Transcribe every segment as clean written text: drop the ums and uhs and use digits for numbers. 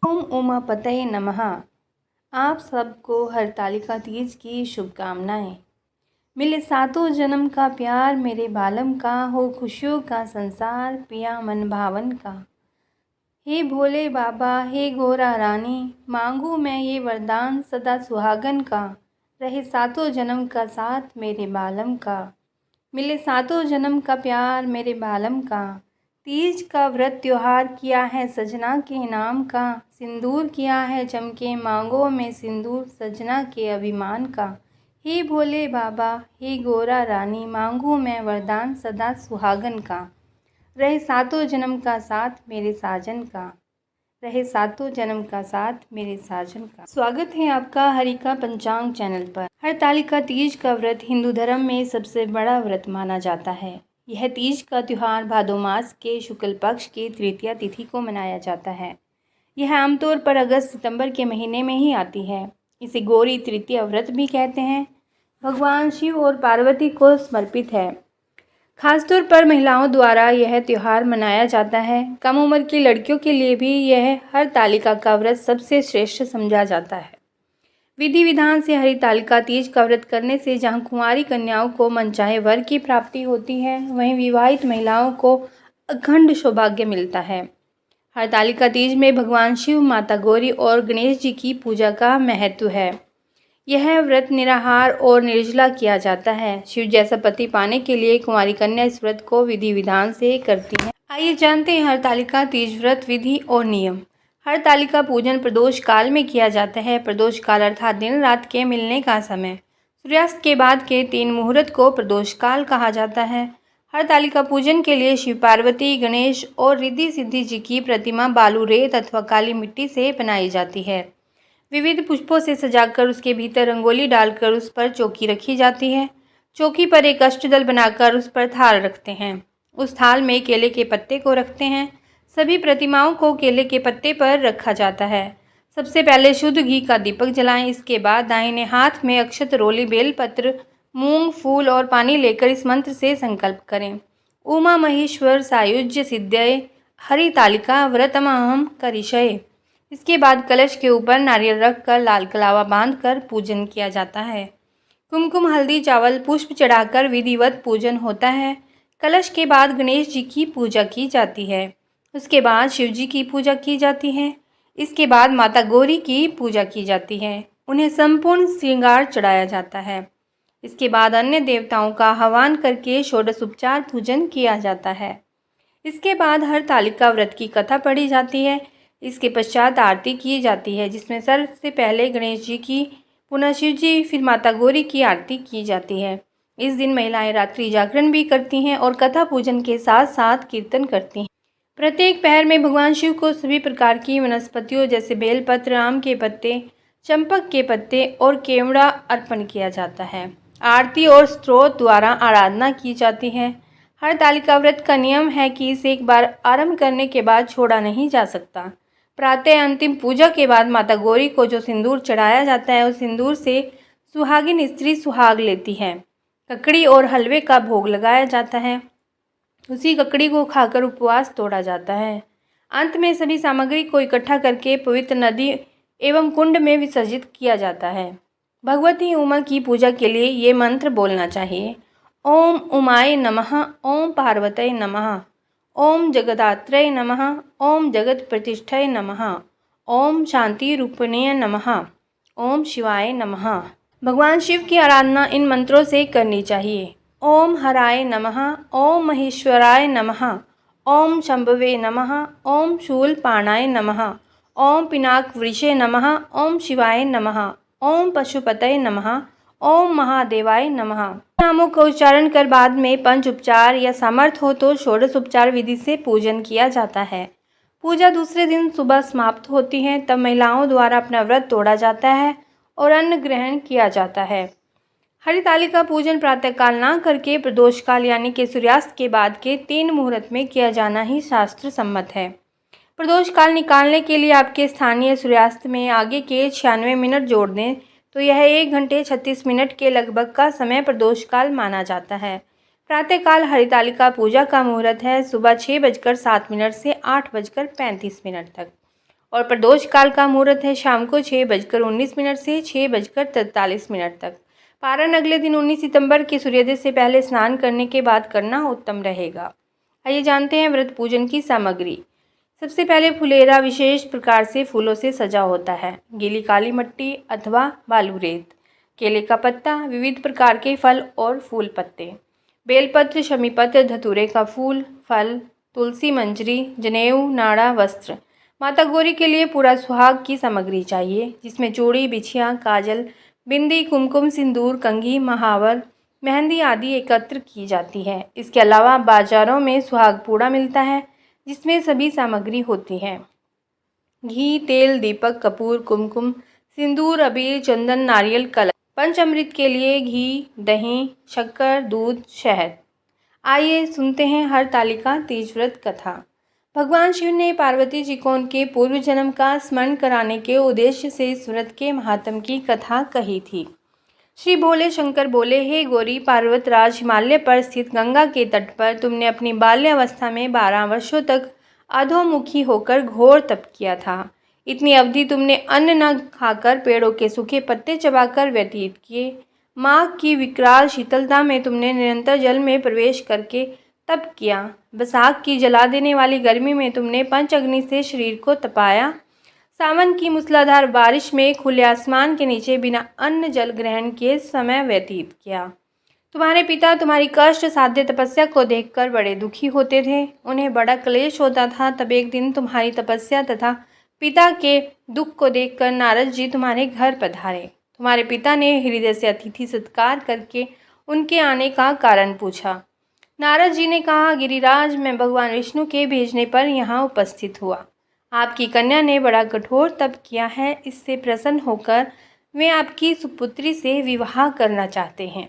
ओम उमापतये नमः। आप सबको हरतालिका तीज की शुभकामनाएं। मिले सातों जन्म का प्यार, मेरे बालम का हो खुशियों का संसार, पिया मन भावन का। हे भोले बाबा, हे गोरा रानी, मांगू मैं ये वरदान सदा सुहागन का, रहे सातों जन्म का साथ मेरे बालम का। मिले सातों जन्म का प्यार, मेरे बालम का। तीज का व्रत त्योहार किया है सजना के नाम का, सिंदूर किया है चमके मांगों में सिंदूर सजना के अभिमान का। हे भोले बाबा, हे गोरा रानी, मांगू मैं वरदान सदा सुहागन का, रहे सातों जन्म का साथ मेरे साजन का, रहे सातों जन्म का साथ मेरे साजन का। स्वागत है आपका हरिका पंचांग चैनल पर। हरतालिका तीज का व्रत हिंदू धर्म में सबसे बड़ा व्रत माना जाता है। यह तीज का त्यौहार भादो मास के शुक्ल पक्ष की तृतीया तिथि को मनाया जाता है। यह आमतौर पर अगस्त सितंबर के महीने में ही आती है। इसे गौरी तृतीया व्रत भी कहते हैं। भगवान शिव और पार्वती को समर्पित है। खासतौर पर महिलाओं द्वारा यह त्यौहार मनाया जाता है। कम उम्र की लड़कियों के लिए भी यह हरतालिका का व्रत सबसे श्रेष्ठ समझा जाता है। विधि विधान से हरतालिका तीज का व्रत करने से जहां कुंवारी कन्याओं को मनचाहे वर की प्राप्ति होती है, वहीं विवाहित महिलाओं को अखंड सौभाग्य मिलता है। हरतालिका तीज में भगवान शिव, माता गौरी और गणेश जी की पूजा का महत्व है। यह व्रत निराहार और निर्जला किया जाता है। शिव जैसा पति पाने के लिए कुंवारी कन्या इस व्रत को विधि विधान से करती है। आइए जानते हैं हरतालिका तीज व्रत विधि और नियम। हरतालिका पूजन प्रदोष काल में किया जाता है। प्रदोष काल अर्थात दिन रात के मिलने का समय। सूर्यास्त के बाद के 3 मुहूर्त को प्रदोष काल कहा जाता है। हरतालिका पूजन के लिए शिव, पार्वती, गणेश और रिद्धि सिद्धि जी की प्रतिमा बालू, रेत अथवा काली मिट्टी से बनाई जाती है। विविध पुष्पों से सजाकर उसके भीतर रंगोली डालकर उस पर चौकी रखी जाती है। चौकी पर एक अष्टदल बनाकर उस पर थाल रखते हैं। उस थाल में केले के पत्ते को रखते हैं। सभी प्रतिमाओं को केले के पत्ते पर रखा जाता है। सबसे पहले शुद्ध घी का दीपक जलाएं। इसके बाद दाहिने हाथ में अक्षत, रोली, बेलपत्र, मूंग, फूल और पानी लेकर इस मंत्र से संकल्प करें। उमा महेश्वर सायुज्य सिद्धये हरितालिका व्रतमहं करिष्ये। इसके बाद कलश के ऊपर नारियल रखकर लाल कलावा बांधकर पूजन किया जाता है। कुमकुम, हल्दी, चावल, पुष्प चढ़ाकर विधिवत पूजन होता है। कलश के बाद गणेश जी की पूजा की जाती है। उसके बाद शिव जी की पूजा की जाती है। इसके बाद माता गौरी की पूजा की जाती है। उन्हें संपूर्ण श्रृंगार चढ़ाया जाता है। इसके बाद अन्य देवताओं का आह्वान करके षोडशोपचार पूजन किया जाता है। इसके बाद हरतालिका व्रत की कथा पढ़ी जाती है। इसके पश्चात आरती की जाती है, जिसमें सबसे पहले गणेश जी की, पुनः शिव जी, फिर माता गौरी की आरती की जाती है। इस दिन महिलाएं रात्रि जागरण भी करती हैं और कथा पूजन के साथ साथ कीर्तन करती हैं। प्रत्येक पहर में भगवान शिव को सभी प्रकार की वनस्पतियों जैसे बेलपत्र, आम के पत्ते, चंपक के पत्ते और केवड़ा अर्पण किया जाता है। आरती और स्तोत्र द्वारा आराधना की जाती है। हरतालिका व्रत का नियम है कि इसे एक बार आरंभ करने के बाद छोड़ा नहीं जा सकता। प्रातः अंतिम पूजा के बाद माता गौरी को जो सिंदूर चढ़ाया जाता है, उस सिंदूर से सुहागिन स्त्री सुहाग लेती है। ककड़ी और हलवे का भोग लगाया जाता है। उसी ककड़ी को खाकर उपवास तोड़ा जाता है। अंत में सभी सामग्री को इकट्ठा करके पवित्र नदी एवं कुंड में विसर्जित किया जाता है। भगवती उमा की पूजा के लिए ये मंत्र बोलना चाहिए। ओम उमाय नमः, ओम पार्वतये नमः, ओम जगदात्रय नमः, ओम जगत प्रतिष्ठय नमः, ओम शांति रूपिणे नमः, ओम शिवाय नमः। भगवान शिव की आराधना इन मंत्रों से करनी चाहिए। ओम हराय नमः, ओम महेश्वराय नमः, ओम शंभवे नमः, ओम शूलपाणाय नमः, ओम पिनाक वृषे नमः, ओम शिवाय नमः, ओम पशुपतये नमः, ओम महादेवाय नमः। नामों का उच्चारण कर बाद में पंच उपचार या सामर्थ्य हो तो षोडश उपचार विधि से पूजन किया जाता है। पूजा दूसरे दिन सुबह समाप्त होती है। तब महिलाओं द्वारा अपना व्रत तोड़ा जाता है और अन्न ग्रहण किया जाता है। हरितालिका पूजन प्रातःकाल ना करके प्रदोष काल यानी कि सूर्यास्त के बाद के 3 मुहूर्त में किया जाना ही शास्त्र सम्मत है। प्रदोष काल निकालने के लिए आपके स्थानीय सूर्यास्त में आगे के 96 मिनट जोड़ दें तो यह 1 घंटे 36 मिनट के लगभग का समय प्रदोष काल माना जाता है। प्रातःकाल हरितालिका पूजा का मुहूर्त है सुबह 6:07 से 8:35 तक और प्रदोष काल का मुहूर्त है शाम को 6:19 से 6:43 तक। पारण अगले दिन 19 सितंबर के सूर्योदय से पहले स्नान करने के बाद करना उत्तम रहेगा। आइए जानते हैं व्रत पूजन की सामग्री। सबसे पहले फुलेरा विशेष प्रकार से फूलों से सजा होता है। गीली काली मिट्टी अथवा बालू रेत, केले का पत्ता, विविध प्रकार के फल और फूल पत्ते, बेलपत्र, शमीपत्र, धतूरे का फूल, फल, तुलसी, मंजरी, जनेऊ, नाड़ा, वस्त्र। माता गौरी के लिए पूरा सुहाग की सामग्री चाहिए, जिसमें चूड़ी, बिछिया, काजल, बिंदी, कुमकुम, सिंदूर, कंघी, महावर, मेहंदी आदि एकत्र की जाती है। इसके अलावा बाजारों में सुहाग पूड़ा मिलता है, जिसमें सभी सामग्री होती है। घी, तेल, दीपक, कपूर, कुमकुम, सिंदूर, अबीर, चंदन, नारियल, कलश। पंचामृत के लिए घी, दही, शक्कर, दूध, शहद। आइए सुनते हैं हरतालिका तीज व्रत कथा। भगवान शिव ने पार्वती जी को उनके पूर्व जन्म का स्मरण कराने के उद्देश्य से इस व्रत के महात्म की कथा कही थी। श्री भोले शंकर बोले, हे गौरी, पर्वतराज हिमालय पर स्थित गंगा के तट पर तुमने अपनी बाल्यावस्था में 12 वर्षों तक अधोमुखी होकर घोर तप किया था। इतनी अवधि तुमने अन्न न खाकर पेड़ों के सूखे पत्ते चबाकर व्यतीत किए। माघ की विकराल शीतलता में तुमने निरंतर जल में प्रवेश करके तप किया। बैसाख की जला देने वाली गर्मी में तुमने पंच अग्नि से शरीर को तपाया। सावन की मूसलाधार बारिश में खुले आसमान के नीचे बिना अन्न जल ग्रहण किए समय व्यतीत किया। तुम्हारे पिता तुम्हारी कष्ट साध्य तपस्या को देखकर बड़े दुखी होते थे। उन्हें बड़ा क्लेश होता था। तब एक दिन तुम्हारी तपस्या तथा पिता के दुख को देखकर नारद जी तुम्हारे घर पधारे। तुम्हारे पिता ने हृदय से अतिथि सत्कार करके उनके आने का कारण पूछा। नारद जी ने कहा, गिरिराज, मैं भगवान विष्णु के भेजने पर यहाँ उपस्थित हुआ। आपकी कन्या ने बड़ा कठोर तप किया है। इससे प्रसन्न होकर वे आपकी सुपुत्री से विवाह करना चाहते हैं।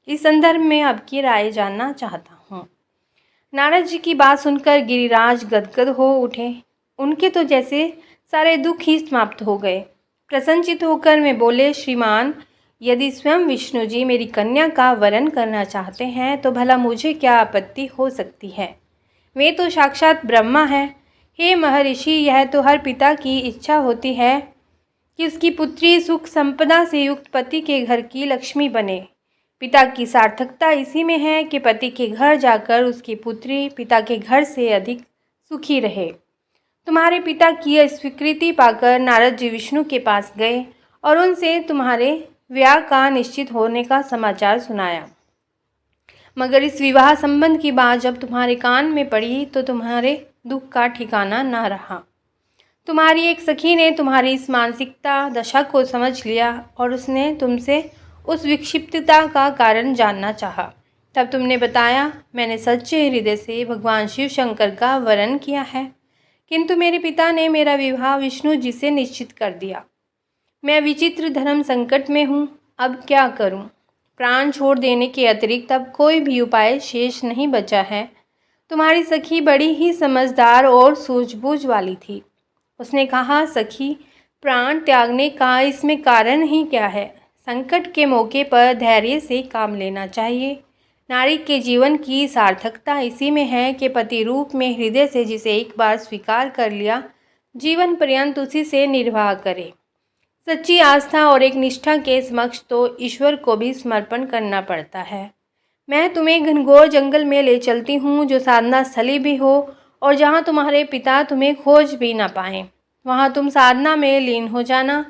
इस संदर्भ में आपकी राय जानना चाहता हूँ। नारद जी की बात सुनकर गिरिराज गदगद हो उठे। उनके तो जैसे सारे दुख ही समाप्त हो गए। प्रसन्नचित होकर वे बोले, श्रीमान, यदि स्वयं विष्णु जी मेरी कन्या का वरण करना चाहते हैं तो भला मुझे क्या आपत्ति हो सकती है। वे तो साक्षात ब्रह्मा हैं। हे महर्षि, यह तो हर पिता की इच्छा होती है कि उसकी पुत्री सुख संपदा से युक्त पति के घर की लक्ष्मी बने। पिता की सार्थकता इसी में है कि पति के घर जाकर उसकी पुत्री पिता के घर से अधिक सुखी रहे। तुम्हारे पिता की स्वीकृति पाकर नारद जी विष्णु के पास गए और उनसे तुम्हारे विवाह का निश्चित होने का समाचार सुनाया। मगर इस विवाह संबंध की बात जब तुम्हारे कान में पड़ी तो तुम्हारे दुख का ठिकाना न रहा। तुम्हारी एक सखी ने तुम्हारी इस मानसिकता दशा को समझ लिया और उसने तुमसे उस विक्षिप्तता का कारण जानना चाहा। तब तुमने बताया, मैंने सच्चे हृदय से भगवान शिव शंकर का वरण किया है, किंतु मेरे पिता ने मेरा विवाह विष्णु जी से निश्चित कर दिया। मैं विचित्र धर्म संकट में हूँ, अब क्या करूँ। प्राण छोड़ देने के अतिरिक्त अब कोई भी उपाय शेष नहीं बचा है। तुम्हारी सखी बड़ी ही समझदार और सूझबूझ वाली थी। उसने कहा, सखी, प्राण त्यागने का इसमें कारण ही क्या है। संकट के मौके पर धैर्य से काम लेना चाहिए। नारी के जीवन की सार्थकता इसी में है कि पति रूप में हृदय से जिसे एक बार स्वीकार कर लिया, जीवन पर्यंत उसी से निर्वाह करे। सच्ची आस्था और एक निष्ठा के समक्ष तो ईश्वर को भी समर्पण करना पड़ता है। मैं तुम्हें घनघोर जंगल में ले चलती हूँ, जो साधना स्थली भी हो और जहाँ तुम्हारे पिता तुम्हें खोज भी ना पाएं। वहाँ तुम साधना में लीन हो जाना।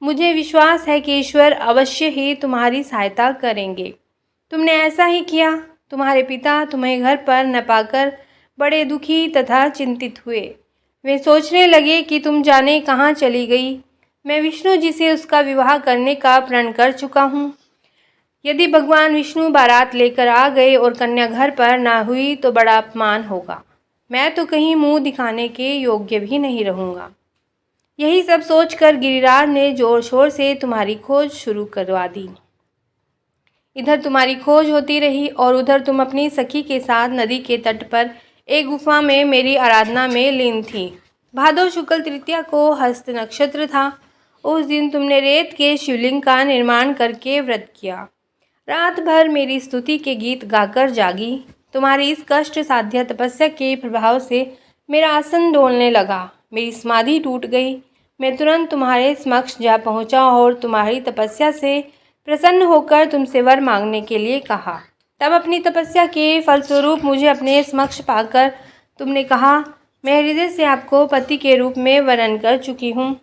मुझे विश्वास है कि ईश्वर अवश्य ही तुम्हारी सहायता करेंगे। तुमने ऐसा ही किया। तुम्हारे पिता तुम्हें घर पर न पाकर बड़े दुखी तथा चिंतित हुए। वे सोचने लगे कि तुम जाने कहाँ चली गई। मैं विष्णु जी से उसका विवाह करने का प्रण कर चुका हूँ। यदि भगवान विष्णु बारात लेकर आ गए और कन्या घर पर ना हुई तो बड़ा अपमान होगा। मैं तो कहीं मुंह दिखाने के योग्य भी नहीं रहूँगा। यही सब सोचकर गिरिराज ने जोर शोर से तुम्हारी खोज शुरू करवा दी। इधर तुम्हारी खोज होती रही और उधर तुम अपनी सखी के साथ नदी के तट पर एक गुफा में मेरी आराधना में लीन थी। भादो शुक्ल तृतीया को हस्त नक्षत्र था। उस दिन तुमने रेत के शिवलिंग का निर्माण करके व्रत किया। रात भर मेरी स्तुति के गीत गाकर जागी। तुम्हारी इस कष्ट साध्य तपस्या के प्रभाव से मेरा आसन डोलने लगा। मेरी समाधि टूट गई। मैं तुरंत तुम्हारे समक्ष जा पहुंचा और तुम्हारी तपस्या से प्रसन्न होकर तुमसे वर मांगने के लिए कहा। तब अपनी तपस्या के फलस्वरूप मुझे अपने समक्ष पाकर तुमने कहा, मैं हृदय से आपको पति के रूप में वरण कर चुकी हूँ।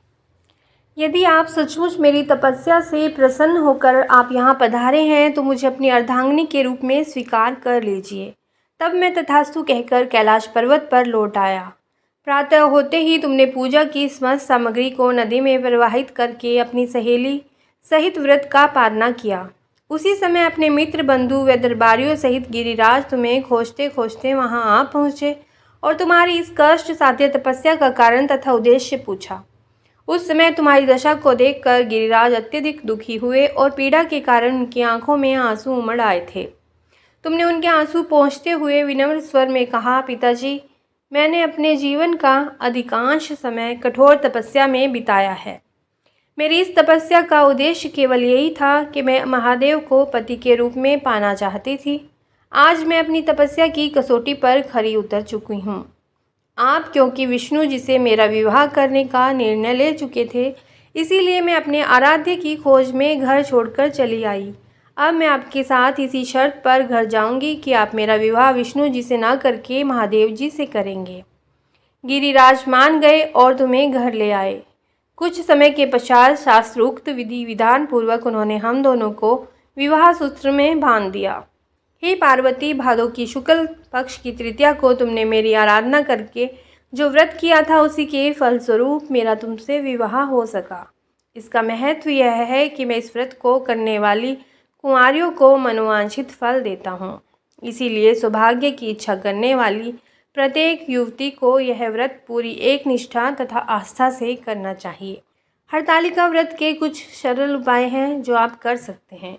यदि आप सचमुच मेरी तपस्या से प्रसन्न होकर आप यहाँ पधारे हैं तो मुझे अपनी अर्धांगिनी के रूप में स्वीकार कर लीजिए। तब मैं तथास्तु कहकर कैलाश पर्वत पर लौट आया। प्रातः होते ही तुमने पूजा की समस्त सामग्री को नदी में प्रवाहित करके अपनी सहेली सहित व्रत का पालना किया। उसी समय अपने मित्र बंधु व दरबारियों सहित गिरिराज तुम्हें खोजते खोजते वहां आ पहुँचे और तुम्हारी इस कष्ट साध्य तपस्या का कारण तथा उद्देश्य पूछा। उस समय तुम्हारी दशा को देखकर गिरिराज अत्यधिक दुखी हुए और पीड़ा के कारण उनकी आंखों में आंसू उमड़ आए थे। तुमने उनके आंसू पोंछते हुए विनम्र स्वर में कहा, पिताजी, मैंने अपने जीवन का अधिकांश समय कठोर तपस्या में बिताया है। मेरी इस तपस्या का उद्देश्य केवल यही था कि मैं महादेव को पति के रूप में पाना चाहती थी। आज मैं अपनी तपस्या की कसौटी पर खरी उतर चुकी हूँ। आप क्योंकि विष्णु जी से मेरा विवाह करने का निर्णय ले चुके थे, इसीलिए मैं अपने आराध्य की खोज में घर छोड़कर चली आई। अब मैं आपके साथ इसी शर्त पर घर जाऊंगी कि आप मेरा विवाह विष्णु जी से ना करके महादेव जी से करेंगे। गिरिराज मान गए और तुम्हें घर ले आए। कुछ समय के पश्चात शास्त्रोक्त विधि विधान पूर्वक उन्होंने हम दोनों को विवाह सूत्र में बांध दिया। हे पार्वती, भादों की शुक्ल पक्ष की तृतीया को तुमने मेरी आराधना करके जो व्रत किया था उसी के फलस्वरूप मेरा तुमसे विवाह हो सका। इसका महत्व यह है कि मैं इस व्रत को करने वाली कुंवारियों को मनोवांछित फल देता हूँ। इसीलिए सौभाग्य की इच्छा करने वाली प्रत्येक युवती को यह व्रत पूरी एक निष्ठा तथा आस्था से करना चाहिए। हरतालिका व्रत के कुछ सरल उपाय हैं जो आप कर सकते हैं।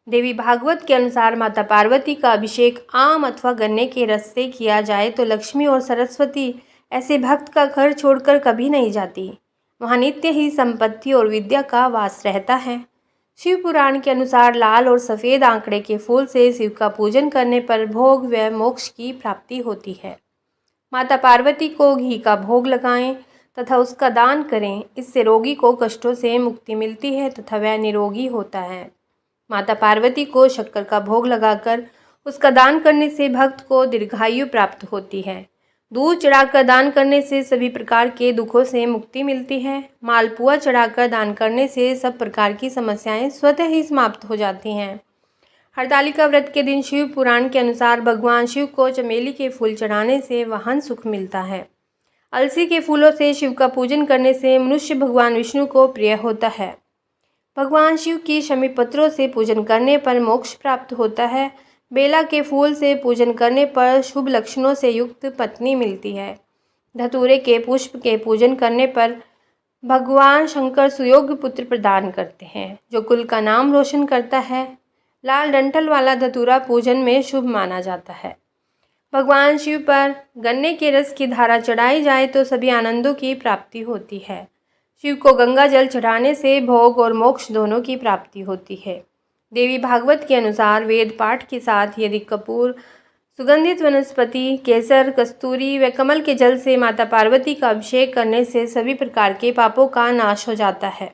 देवी भागवत के अनुसार माता पार्वती का अभिषेक आम अथवा गन्ने के रस से किया जाए तो लक्ष्मी और सरस्वती ऐसे भक्त का घर छोड़कर कभी नहीं जाती। वहाँ नित्य ही संपत्ति और विद्या का वास रहता है। शिव पुराण के अनुसार लाल और सफ़ेद आंकड़े के फूल से शिव का पूजन करने पर भोग व मोक्ष की प्राप्ति होती है। माता पार्वती को घी का भोग लगाएं तथा उसका दान करें। इससे रोगी को कष्टों से मुक्ति मिलती है तथा वह निरोगी होता है। माता पार्वती को शक्कर का भोग लगाकर उसका दान करने से भक्त को दीर्घायु प्राप्त होती है। दूध चढ़ाकर दान करने से सभी प्रकार के दुखों से मुक्ति मिलती है। मालपुआ चढ़ाकर दान करने से सब प्रकार की समस्याएं स्वतः ही समाप्त हो जाती हैं। हरतालिका व्रत के दिन शिव पुराण के अनुसार भगवान शिव को चमेली के फूल चढ़ाने से वाहन सुख मिलता है। अलसी के फूलों से शिव का पूजन करने से मनुष्य भगवान विष्णु को प्रिय होता है। भगवान शिव की शमी पत्रों से पूजन करने पर मोक्ष प्राप्त होता है। बेला के फूल से पूजन करने पर शुभ लक्षणों से युक्त पत्नी मिलती है। धतूरे के पुष्प के पूजन करने पर भगवान शंकर सुयोग्य पुत्र प्रदान करते हैं जो कुल का नाम रोशन करता है। लाल डंठल वाला धतूरा पूजन में शुभ माना जाता है। भगवान शिव पर गन्ने के रस की धारा चढ़ाई जाए तो सभी आनंदों की प्राप्ति होती है। शिव को गंगा जल चढ़ाने से भोग और मोक्ष दोनों की प्राप्ति होती है। देवी भागवत के अनुसार वेद पाठ के साथ यदि कपूर, सुगंधित वनस्पति, केसर, कस्तूरी व कमल के जल से माता पार्वती का अभिषेक करने से सभी प्रकार के पापों का नाश हो जाता है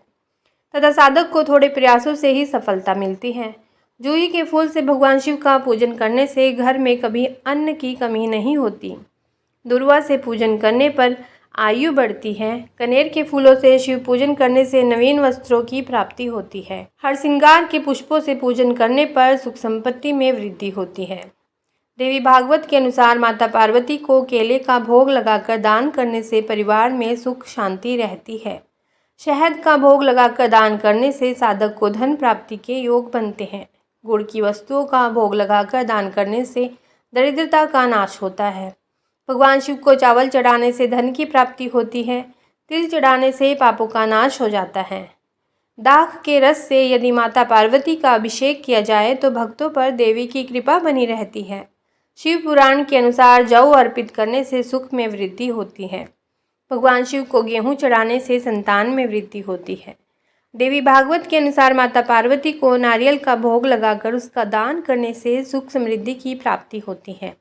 तथा साधक को थोड़े प्रयासों से ही सफलता मिलती है। जूही के फूल से भगवान शिव का पूजन करने से घर में कभी अन्न की कमी नहीं होती। दुर्वा से पूजन करने पर आयु बढ़ती है। कनेर के फूलों से शिव पूजन करने से नवीन वस्त्रों की प्राप्ति होती है। हरसिंगार के पुष्पों से पूजन करने पर सुख संपत्ति में वृद्धि होती है। देवी भागवत के अनुसार माता पार्वती को केले का भोग लगाकर दान करने से परिवार में सुख शांति रहती है। शहद का भोग लगाकर दान करने से साधक को धन प्राप्ति के योग बनते हैं। गुड़ की वस्तुओं का भोग लगाकर दान करने से दरिद्रता का नाश होता है। भगवान शिव को चावल चढ़ाने से धन की प्राप्ति होती है। तिल चढ़ाने से पापों का नाश हो जाता है। दाख के रस से यदि माता पार्वती का अभिषेक किया जाए तो भक्तों पर देवी की कृपा बनी रहती है। शिव पुराण के अनुसार जौ अर्पित करने से सुख में वृद्धि होती है। भगवान शिव को गेहूं चढ़ाने से संतान में वृद्धि होती है। देवी भागवत के अनुसार माता पार्वती को नारियल का भोग लगाकर उसका दान करने से सुख समृद्धि की प्राप्ति होती है।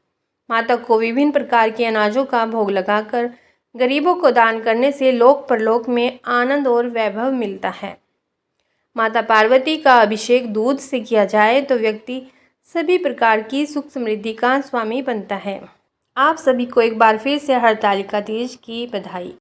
माता को विभिन्न प्रकार के अनाजों का भोग लगाकर गरीबों को दान करने से लोक परलोक में आनंद और वैभव मिलता है। माता पार्वती का अभिषेक दूध से किया जाए तो व्यक्ति सभी प्रकार की सुख समृद्धि का स्वामी बनता है। आप सभी को एक बार फिर से हरतालिका तीज की बधाई।